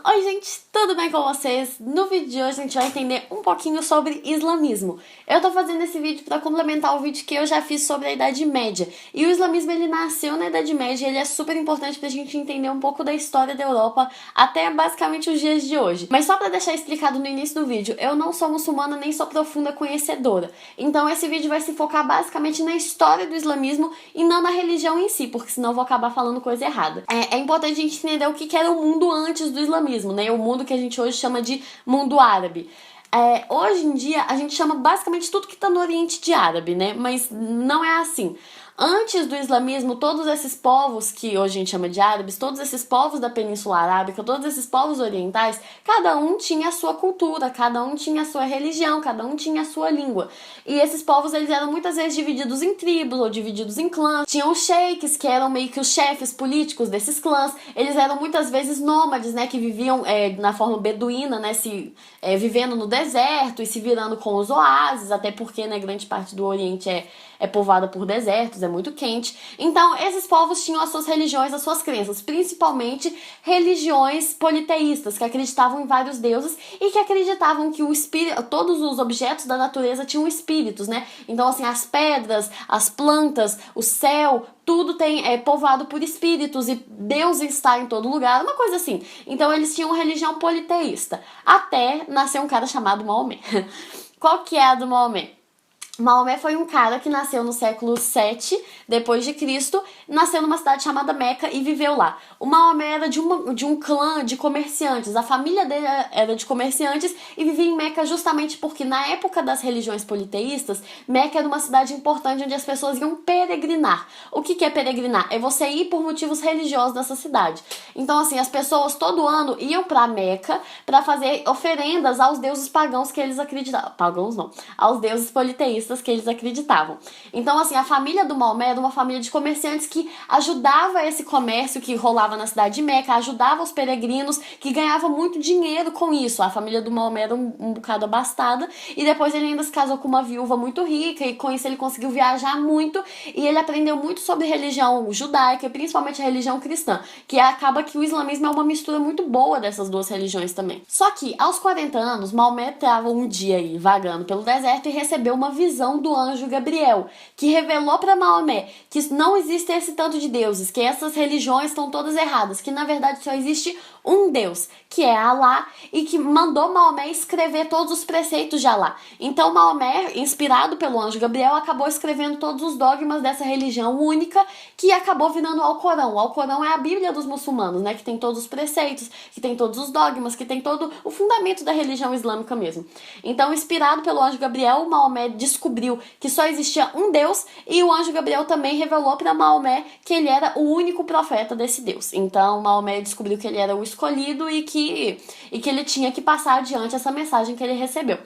Oi gente, tudo bem com vocês? No vídeo de hoje a gente vai entender um pouquinho sobre islamismo. Eu tô fazendo esse vídeo para complementar o vídeo que eu já fiz sobre a Idade Média. E o islamismo ele nasceu na Idade Média e ele é super importante pra gente entender um pouco da história da Europa até basicamente os dias de hoje. Mas só pra deixar explicado no início do vídeo, eu não sou muçulmana nem sou profunda conhecedora. Então esse vídeo vai se focar basicamente na história do islamismo e não na religião em si, porque senão eu vou acabar falando coisa errada. É importante a gente entender o que era o mundo antes do islamismo, né? O mundo que a gente hoje chama de mundo árabe. Hoje em dia a gente chama basicamente tudo que está no Oriente de árabe, né? Mas não é assim. Antes do islamismo, todos esses povos que hoje a gente chama de árabes, todos esses povos da Península Arábica, todos esses povos orientais, cada um tinha a sua cultura, cada um tinha a sua religião, cada um tinha a sua língua. E esses povos, eles eram muitas vezes divididos em tribos ou divididos em clãs. Tinham os sheiks, que eram meio que os chefes políticos desses clãs. Eles eram muitas vezes nômades, né, que viviam na forma beduína, né, vivendo no deserto e se virando com os oásis, até porque, né, grande parte do Oriente é povoada por desertos, é muito quente. Então, esses povos tinham as suas religiões, as suas crenças, principalmente religiões politeístas, que acreditavam em vários deuses e que acreditavam que todos os objetos da natureza tinham espíritos, né? Então, assim, as pedras, as plantas, o céu, tudo é povoado por espíritos e Deus está em todo lugar, uma coisa assim. Então, eles tinham religião politeísta. Até nascer um cara chamado Maomé. Qual que é a do Maomé? Maomé foi um cara que nasceu no século 7 depois de Cristo, nasceu numa cidade chamada Meca e viveu lá. O Maomé era de um clã de comerciantes, a família dele era de comerciantes e vivia em Meca justamente porque na época das religiões politeístas, Meca era uma cidade importante onde as pessoas iam peregrinar. O que é peregrinar? É você ir por motivos religiosos nessa cidade. Então, assim, as pessoas todo ano iam pra Meca para fazer oferendas aos deuses pagãos que eles acreditavam. Pagãos não, aos deuses politeístas que eles acreditavam. Então, assim, a família do Maomé era uma família de comerciantes que ajudava esse comércio que rolava na cidade de Meca, ajudava os peregrinos, que ganhava muito dinheiro com isso. A família do Maomé era um bocado abastada, e depois ele ainda se casou com uma viúva muito rica, e com isso ele conseguiu viajar muito, e ele aprendeu muito sobre religião judaica, e principalmente a religião cristã, que acaba que o islamismo é uma mistura muito boa dessas duas religiões também. Só que, aos 40 anos, Maomé estava um dia aí, vagando pelo deserto, e recebeu uma visão do anjo Gabriel, que revelou para Maomé que não existe esse tanto de deuses, que essas religiões estão todas erradas, que na verdade só existe um Deus, que é Alá, e que mandou Maomé escrever todos os preceitos de Alá. Então Maomé, inspirado pelo anjo Gabriel, acabou escrevendo todos os dogmas dessa religião única, que acabou virando o Alcorão. O Alcorão é a Bíblia dos muçulmanos, né, que tem todos os preceitos, que tem todos os dogmas, que tem todo o fundamento da religião islâmica mesmo. Então, inspirado pelo anjo Gabriel, Maomé descobriu que só existia um Deus, e o anjo Gabriel também revelou para Maomé que ele era o único profeta desse Deus. Então Maomé descobriu que ele era o escolhido e que ele tinha que passar adiante essa mensagem que ele recebeu.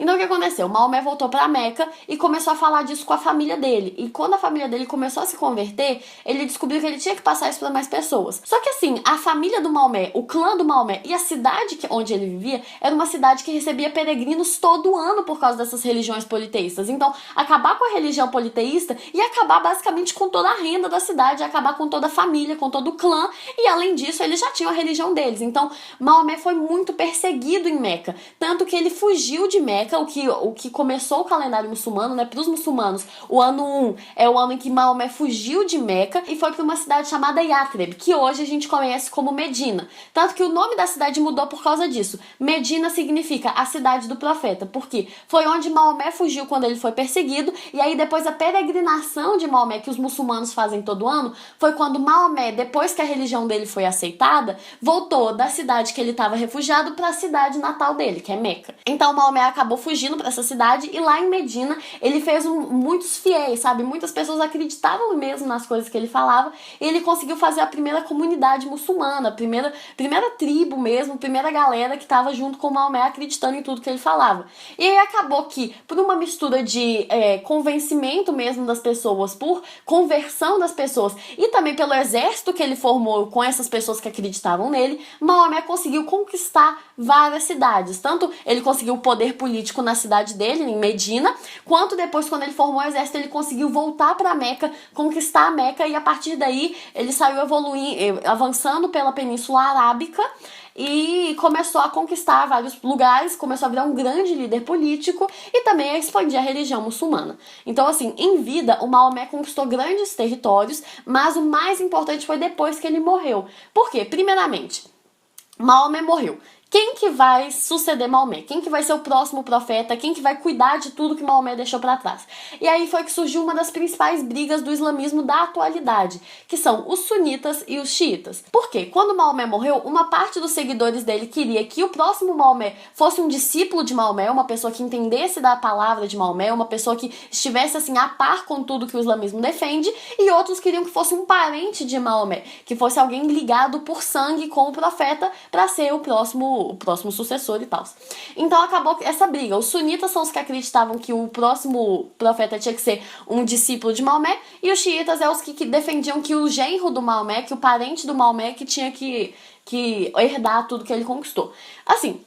Então o que aconteceu? Maomé voltou para Meca e começou a falar disso com a família dele. E quando a família dele começou a se converter, ele descobriu que ele tinha que passar isso para mais pessoas. Só que assim, a família do Maomé, o clã do Maomé e a cidade onde ele vivia era uma cidade que recebia peregrinos todo ano por causa dessas religiões politeístas. Então, acabar com a religião politeísta e acabar basicamente com toda a renda da cidade, acabar com toda a família, com todo o clã, e além disso, eles já tinham a religião deles. Então, Maomé foi muito perseguido em Meca, tanto que ele fugiu de Meca, o que começou o calendário muçulmano, né? Para os muçulmanos, o ano 1 é o ano em que Maomé fugiu de Meca e foi para uma cidade chamada Yathrib, que hoje a gente conhece como Medina. Tanto que o nome da cidade mudou por causa disso. Medina significa a cidade do profeta, porque foi onde Maomé fugiu quando ele foi perseguido, e aí depois a peregrinação de Maomé, que os muçulmanos fazem todo ano, foi quando Maomé, depois que a religião dele foi aceitada, voltou da cidade que ele estava refugiado para a cidade natal dele, que é Meca. Então Maomé acabou fugindo para essa cidade, e lá em Medina ele fez muitos fiéis, sabe? Muitas pessoas acreditavam mesmo nas coisas que ele falava, e ele conseguiu fazer a primeira comunidade muçulmana, a primeira tribo mesmo, a primeira galera que estava junto com Maomé acreditando em tudo que ele falava. E aí acabou que, por uma mistura de convencimento mesmo das pessoas, por conversão das pessoas e também pelo exército que ele formou com essas pessoas que acreditavam nele, Maomé conseguiu conquistar várias cidades. Tanto ele conseguiu o poder político político na cidade dele, em Medina, quanto depois, quando ele formou o exército, ele conseguiu voltar para Meca, conquistar a Meca, e a partir daí ele saiu avançando pela Península Arábica e começou a conquistar vários lugares, começou a virar um grande líder político e também a expandir a religião muçulmana. Então, assim, em vida, o Maomé conquistou grandes territórios, mas o mais importante foi depois que ele morreu. Por quê? Primeiramente, Maomé morreu. Quem que vai suceder Maomé? Quem que vai ser o próximo profeta? Quem que vai cuidar de tudo que Maomé deixou para trás? E aí foi que surgiu uma das principais brigas do islamismo da atualidade, que são os sunitas e os xiitas. Por quê? Quando Maomé morreu, uma parte dos seguidores dele queria que o próximo Maomé fosse um discípulo de Maomé, uma pessoa que entendesse da palavra de Maomé, uma pessoa que estivesse assim a par com tudo que o islamismo defende, e outros queriam que fosse um parente de Maomé, que fosse alguém ligado por sangue com o profeta para ser o próximo sucessor e tal. Então acabou essa briga. Os sunitas são os que acreditavam que o próximo profeta tinha que ser um discípulo de Maomé, e os xiitas é os que defendiam que o genro do Maomé, que o parente do Maomé, que tinha que herdar tudo que ele conquistou. Assim,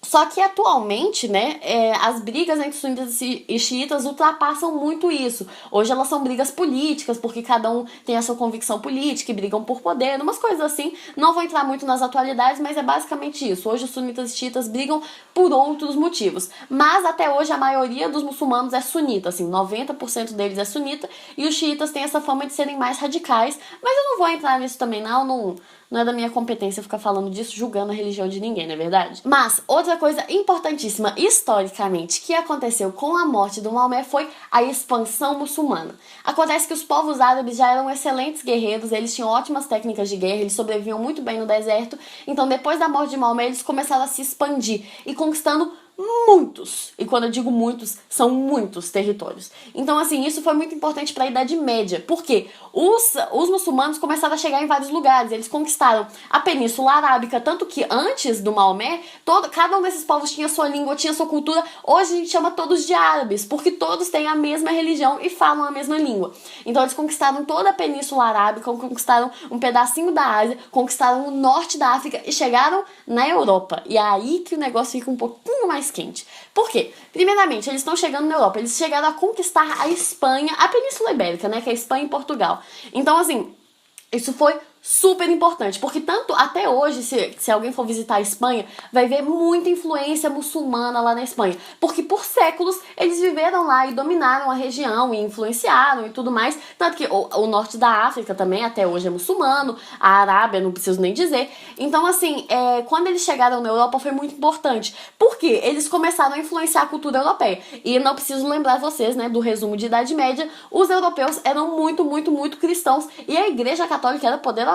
só que atualmente, né, as brigas entre sunitas e xiitas ultrapassam muito isso. Hoje elas são brigas políticas, porque cada um tem a sua convicção política e brigam por poder, umas coisas assim. Não vou entrar muito nas atualidades, mas é basicamente isso. Hoje os sunitas e xiitas brigam por outros motivos. Mas até hoje a maioria dos muçulmanos é sunita, assim, 90% deles é sunita, e os xiitas têm essa fama de serem mais radicais. Mas eu não vou entrar nisso também, não é da minha competência ficar falando disso, julgando a religião de ninguém, não é verdade? Mas, outra coisa importantíssima, historicamente, que aconteceu com a morte do Maomé foi a expansão muçulmana. Acontece que os povos árabes já eram excelentes guerreiros, eles tinham ótimas técnicas de guerra, eles sobreviviam muito bem no deserto, então depois da morte de Maomé, eles começaram a se expandir e conquistando muitos, e quando eu digo muitos, são muitos territórios. Então, assim, isso foi muito importante para a Idade Média, porque os muçulmanos começaram a chegar em vários lugares, eles conquistaram a Península Arábica, tanto que antes do Maomé, cada um desses povos tinha sua língua, tinha sua cultura. Hoje a gente chama todos de árabes, porque todos têm a mesma religião e falam a mesma língua. Então eles conquistaram toda a Península Arábica, conquistaram um pedacinho da Ásia, conquistaram o norte da África e chegaram na Europa. E é aí que o negócio fica um pouquinho mais quente. Por quê? Primeiramente, eles estão chegando na Europa, eles chegaram a conquistar a Espanha, a Península Ibérica, né, que é a Espanha e Portugal. Então, assim, isso foi super importante, porque tanto até hoje, se alguém for visitar a Espanha, vai ver muita influência muçulmana lá na Espanha, porque por séculos eles viveram lá e dominaram a região e influenciaram e tudo mais, tanto que o norte da África também até hoje é muçulmano, a Arábia não preciso nem dizer. Então, assim, quando eles chegaram na Europa foi muito importante, porque eles começaram a influenciar a cultura europeia, e não preciso lembrar vocês, né, do resumo de Idade Média, os europeus eram muito, muito, muito cristãos, e a Igreja Católica era poderosíssima.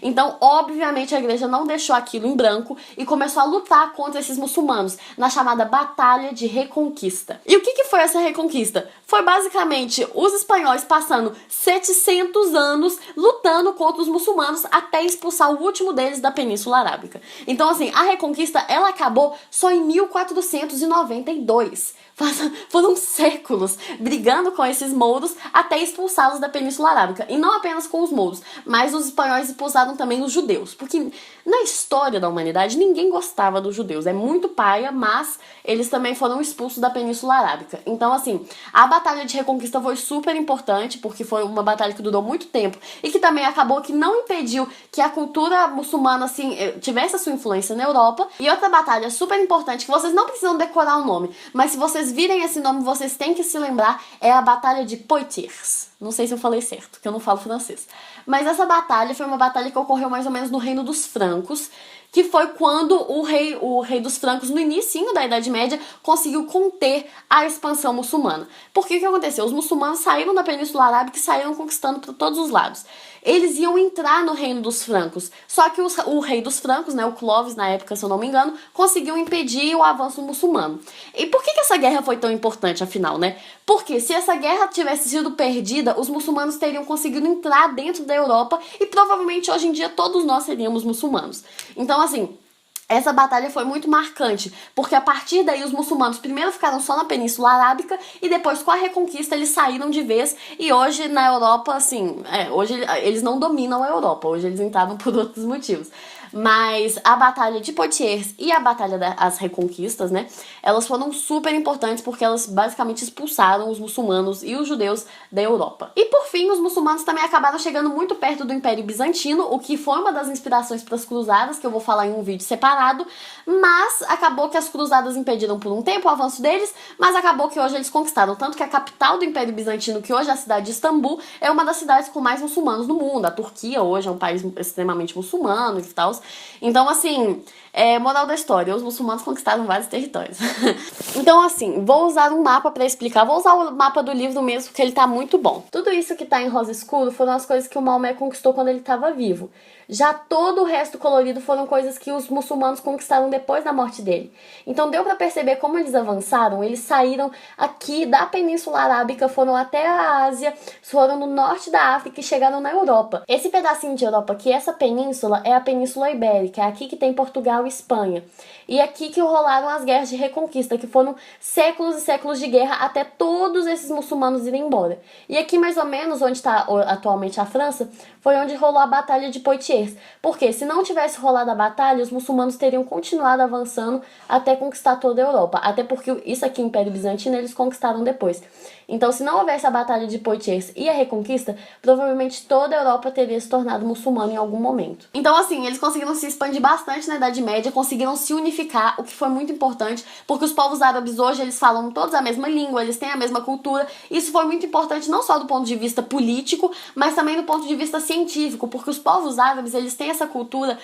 Então, obviamente, a igreja não deixou aquilo em branco e começou a lutar contra esses muçulmanos na chamada Batalha de Reconquista. E o que foi essa reconquista? Foi basicamente os espanhóis passando 700 anos lutando contra os muçulmanos até expulsar o último deles da Península Arábica. Então, assim, a reconquista ela acabou só em 1492. Foram séculos brigando com esses mouros até expulsá-los da Península Arábica. E não apenas com os mouros, mas os espanhóis expulsaram também os judeus. Porque na história da humanidade ninguém gostava dos judeus. É muito paia, mas eles também foram expulsos da Península Arábica. Então, assim, a Batalha de Reconquista foi super importante, porque foi uma batalha que durou muito tempo e que também acabou que não impediu que a cultura muçulmana, assim, tivesse a sua influência na Europa. E outra batalha super importante, que vocês não precisam decorar o nome, mas se vocês virem esse nome, vocês têm que se lembrar, é a Batalha de Poitiers. Não sei se eu falei certo, porque eu não falo francês. Mas essa batalha foi uma batalha que ocorreu mais ou menos no Reino dos Francos, que foi quando o rei dos francos, no início da Idade Média, conseguiu conter a expansão muçulmana. Por que aconteceu? Os muçulmanos saíram da Península Arábica e saíram conquistando por todos os lados. Eles iam entrar no Reino dos Francos, só que o rei dos francos, né, o Clovis na época, se eu não me engano, conseguiu impedir o avanço muçulmano. E por que essa guerra foi tão importante, afinal, né? Porque se essa guerra tivesse sido perdida, os muçulmanos teriam conseguido entrar dentro da Europa e provavelmente hoje em dia todos nós seríamos muçulmanos. Então, assim, essa batalha foi muito marcante, porque a partir daí os muçulmanos primeiro ficaram só na Península Arábica e depois com a Reconquista eles saíram de vez e hoje na Europa, assim, hoje eles não dominam a Europa, hoje eles entraram por outros motivos. mas a Batalha de Poitiers e a Batalha das Reconquistas, né, elas foram super importantes porque elas basicamente expulsaram os muçulmanos e os judeus da Europa. E por fim, os muçulmanos também acabaram chegando muito perto do Império Bizantino, o que foi uma das inspirações para as cruzadas, que eu vou falar em um vídeo separado, mas acabou que as cruzadas impediram por um tempo o avanço deles, mas acabou que hoje eles conquistaram, tanto que a capital do Império Bizantino, que hoje é a cidade de Istambul, é uma das cidades com mais muçulmanos no mundo. A Turquia hoje é um país extremamente muçulmano e tal. Então, assim, moral da história, os muçulmanos conquistaram vários territórios. Então, assim, vou usar um mapa pra explicar. Vou usar o mapa do livro mesmo, porque ele tá muito bom. Tudo isso que tá em rosa escuro foram as coisas que o Maomé conquistou quando ele tava vivo. Já todo o resto colorido foram coisas que os muçulmanos conquistaram depois da morte dele. Então deu pra perceber como eles avançaram. Eles saíram aqui da Península Arábica, foram até a Ásia, foram no norte da África e chegaram na Europa. Esse pedacinho de Europa aqui, essa península, é a Península Ibérica. É aqui que tem Portugal e Espanha. E é aqui que rolaram as guerras de reconquista, que foram séculos e séculos de guerra até todos esses muçulmanos irem embora. E aqui, mais ou menos, onde está atualmente a França, foi onde rolou a Batalha de Poitiers. Porque se não tivesse rolado a batalha, os muçulmanos teriam continuado avançando até conquistar toda a Europa. Até porque isso aqui, o Império Bizantino, eles conquistaram depois. Então, se não houvesse a Batalha de Poitiers e a Reconquista, provavelmente toda a Europa teria se tornado muçulmana em algum momento. Então, assim, eles conseguiram se expandir bastante na Idade Média, conseguiram se unificar, o que foi muito importante, porque os povos árabes hoje, eles falam todos a mesma língua, eles têm a mesma cultura. Isso foi muito importante não só do ponto de vista político, mas também do ponto de vista científico, porque os povos árabes, eles têm essa cultura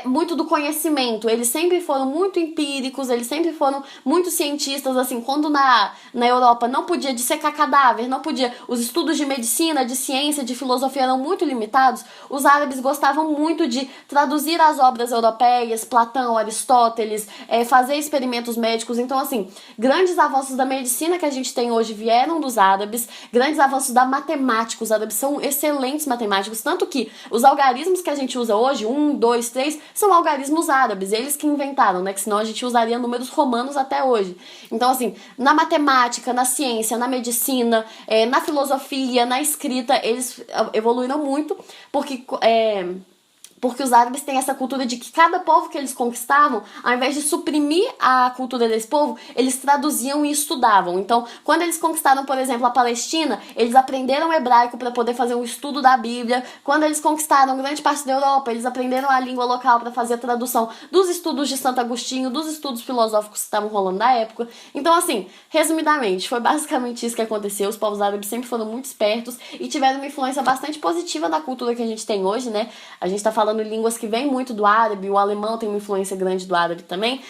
muito do conhecimento. Eles sempre foram muito empíricos, eles sempre foram muito cientistas, assim, quando na Europa não podia dissecar cadáver, não podia, os estudos de medicina, de ciência, de filosofia eram muito limitados, os árabes gostavam muito de traduzir as obras europeias, Platão, Aristóteles, fazer experimentos médicos. Então, assim, grandes avanços da medicina que a gente tem hoje vieram dos árabes, grandes avanços da matemática, os árabes são excelentes matemáticos, tanto que os algarismos que a gente usa hoje, 1, 2, 3, são algarismos árabes, eles que inventaram, né, que senão a gente usaria números romanos até hoje. Então, assim, na matemática, na ciência, na medicina, na filosofia, na escrita, eles evoluíram muito, porque os árabes têm essa cultura de que cada povo que eles conquistavam, ao invés de suprimir a cultura desse povo, eles traduziam e estudavam. Então, quando eles conquistaram, por exemplo, a Palestina, eles aprenderam hebraico para poder fazer um estudo da Bíblia. Quando eles conquistaram grande parte da Europa, eles aprenderam a língua local para fazer a tradução dos estudos de Santo Agostinho, dos estudos filosóficos que estavam rolando na época. Então, assim, resumidamente, foi basicamente isso que aconteceu. Os povos árabes sempre foram muito espertos e tiveram uma influência bastante positiva da cultura que a gente tem hoje, né? A gente tá falando línguas que vêm muito do árabe, o alemão tem uma influência grande do árabe também.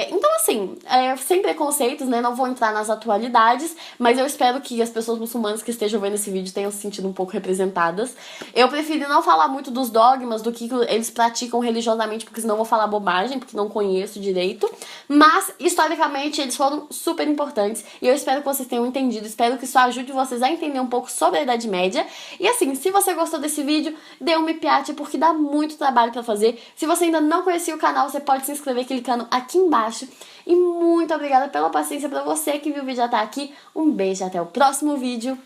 Então, assim, sem preconceitos, né? Não vou entrar nas atualidades, mas eu espero que as pessoas muçulmanas que estejam vendo esse vídeo tenham se sentido um pouco representadas. Eu prefiro não falar muito dos dogmas, do que eles praticam religiosamente, porque senão eu vou falar bobagem, porque não conheço direito. Mas, historicamente, eles foram super importantes e eu espero que vocês tenham entendido. Espero que isso ajude vocês a entender um pouco sobre a Idade Média. E, assim, se você gostou desse vídeo, dê um me piate, porque dá muito trabalho pra fazer. Se você ainda não conhecia o canal, você pode se inscrever clicando aqui embaixo. E muito obrigada pela paciência pra você que viu o vídeo até aqui. Um beijo, até o próximo vídeo.